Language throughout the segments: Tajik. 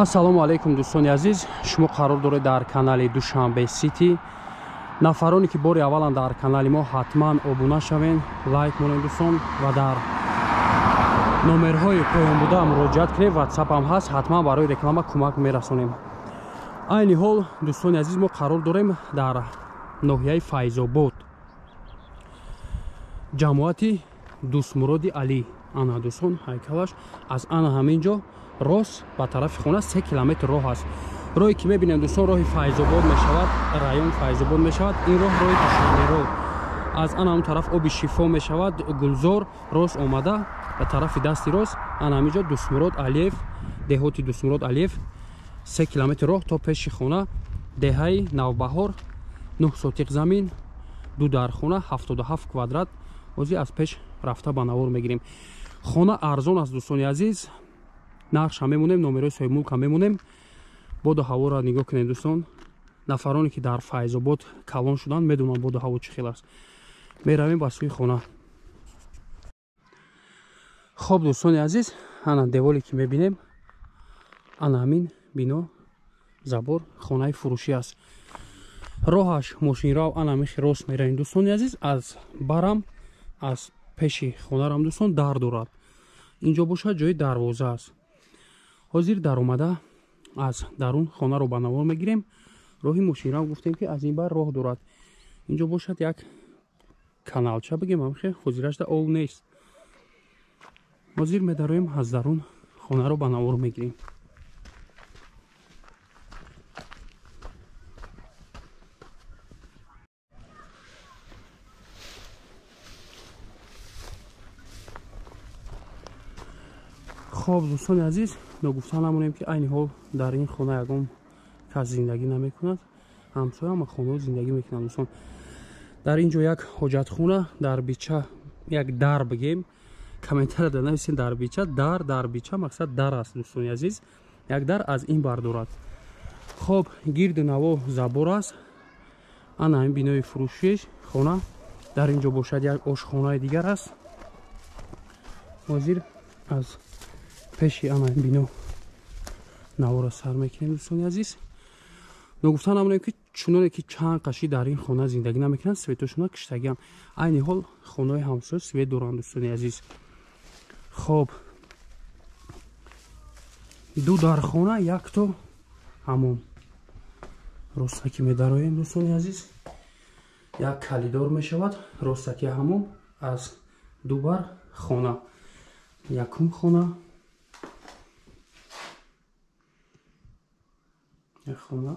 Ассалому алейкум дӯстони азиз, шумо қарор доред дар канали Душанбе Сити. Нафароне ки бори аввалан дар канали мо ҳатман обуна шавен, лайк монед дӯстон ва дар номерҳои поёнбуда муроҷиат кунед. WhatsApp ҳам ҳаст, ҳатман барои реклама кӯмак мерасонем. Айни ҳол дӯстони азиз, мо қарор дорем дар ноҳияи Файзобод, ҷамоати Дӯстмуроди Алӣ. Ана дӯстон ҳайкалаш аз ана ҳамин ҷо рост ба тарафи хона 3 километр роҳ аст. роҳе ки мебинем дӯстон роҳи Файзобод мешавад, район Файзобод мешавад. ин роҳ роҳи Душанберо аз ана он тараф оби шифо мешавад, гулзор рост омада ба тарафи дасти рост ана ҳамин ҷо Дӯстмурод Алиев, деҳоти Дӯстмурод Алиев 3 километр роҳ то пеши хона деҳаи Навбаҳор, 9 сотиқ замин, 2 дар хона, 77 квадрат. ҳозир аз пеш рафта ба навор мегирем. хона арзон аст дӯстони азиз. нархша мемонем, номерои соҳиби мулка мемонем. боду ҳавора нигоҳ кунед дӯстон. нафароне ки дар Файзобод калон шуданд медонанд боду ҳаво чӣ хел аст. меравем ба сӯи хона. хоб дӯстони азиз, ана деворе ки мебинем, ана ҳамин бино забор хонаи фурӯшӣ аст. роҳаш мошинрав ана михи рост меравем дӯстони азиз. аз барам аз пеши хонарам дӯстон дар дорад. инҷо бошад ҷои дарвоза аст. ҳозир даромада аз дарун хонаро ба навор мегирем. роҳи мошинрав гуфтем ки аз ин бар роҳ дорад. инҷо бошад як каналча бигем, амхе ҳозирашда ол нест. ҳозир медароем аз дарун хонаро ба навор мегирем. хоб дӯстони азиз, ногуфта намонем ки айни ҳол дар ин хона ягон кас зиндагӣ намекунад. ҳамсоя ҳама хонаҳо зиндагӣ мекунанд дӯстон. дар ин ҷо як ҳоҷатхона, дар бича як дар бигем. комментарияда нависем дар бича, дар бича мақсад дар аст дӯстони азиз. як дар аз ин бар дорад. хоб гирду наво забор аст. ана ин бинои фурӯшиш хона. дар ин ҷо бошад як ошхонаи дигар аст. ҳозир аз пеши ана ин бино навора сар мекунем дӯстони азиз. ногуфта намонем ки чуноне ки чанд қаши дар ин хона зиндагӣ намекунанд, светошона киштагиам. айни ҳол хонаҳои ҳамсоя свет доранд дӯстони азиз. хоб ду дар хона, як то ҳамон. ростаки медароем дӯстони азиз. як калидор мешавад ростаки ҳамон аз ду бар хона. якум хона, як хона,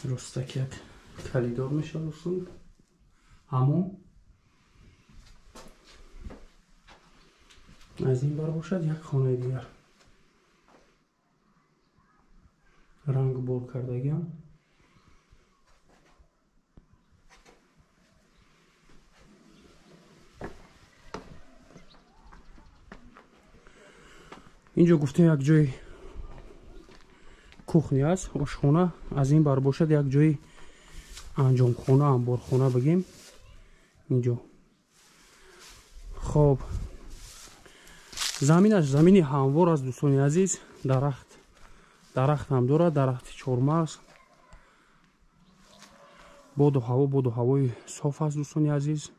ростаки як калидор мешавад дӯстон ҳамон. аз ин бар бошад як хонаи дигар ранг бор кардагиам. инҷо гуфтем як ҷои кухня аст, ошхона. аз ин бар бошад як ҷои анҷомхона, амборхона бигем инҷо. хоб заминаш замини ҳамвор аст дӯстони азиз. дарахт ҳам дорад, дарахти чормағз. боду ҳавои соф аст дӯстони азиз.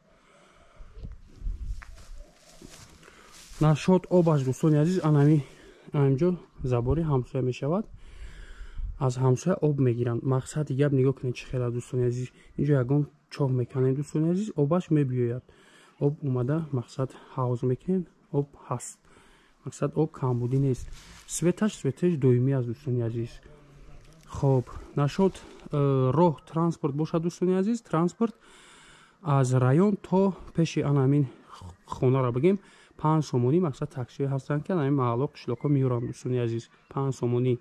нашот обаш дӯстони азиз. анами анҷо забори ҳамсоя мешавад. аз ҳамсоя об мегиранд. мақсади гап нигоҳ кунед чӣ хел аст дӯстони азиз. инҷо ягон чоҳ меканем дӯстони азиз, обаш мебиёяд. об омада мақсад ҳавз мекунем, об ҳаст. мақсад об камбудӣ нест. светаш доимӣ аст дӯстони азиз. хоб нашот роҳ транспорт бошад дӯстони азиз. транспорт аз район то пеши анамин хонара бигем 5 сомонӣ. мақсад таксиҳо ҳастанд ки анамин маҳалло қишлоқҳо меёранд дӯстони азиз. 5 сомонӣ.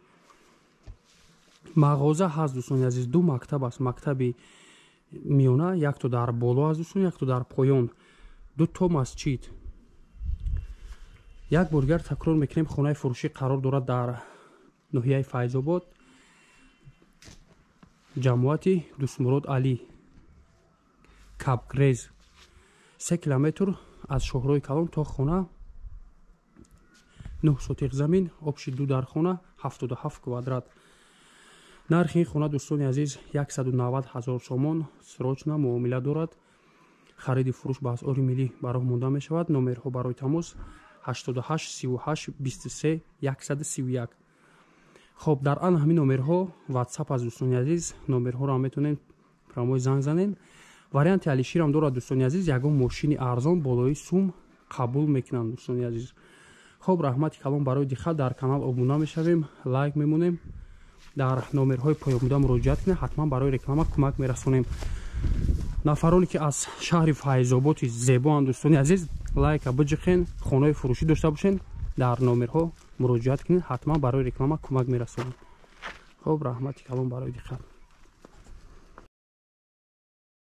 мағоза ҳаст дӯстони азиз. ду мактаб аст. мактаби миёна, як то дар боло аст дӯстон, як то дар поён. ду то масҷид. як бор дигар такрор мекунем, хонаи фурӯшӣ қарор дорад дар ноҳияи Файзобод, ҷамоати Дӯстмурод Алӣ, Капгрез. 3 километр аз шоҳрои Калон то хона, 9 сотиқ замин, обши 2 дар хона, 77 квадрат. нархи ин хона дӯстони азиз 190 000 сомон срочна муомила дорад. хариди фурӯш ба асъори миллӣ ба роҳ монда мешавад. номерҳо барои тамос 88 38 23 131. хоб дар ан ҳамин номерҳо ватсап аз дӯстони азиз, номерҳоро ҳам метавонед прамои занг занед. варианти алиширам дорад дӯстони азиз, ягон мошини арзон болои сум қабул мекунанд дӯстони азиз. хоб раҳмати калон барои диққат. дар канал обуна мешавем, лайк мемонем, дар номерҳои поёмида муроҷиат кунед, ҳатман барои реклама кӯмак мерасонем. нафароне ки аз шаҳри файзободи зебоанд дӯстони азиз, лайка биҷиқен, хонаи фурӯшӣ дошта бошен, дар номерҳо муроҷиат кунед, ҳатман барои реклама кӯмак мерасонем. хоб раҳмати калон барои диққат.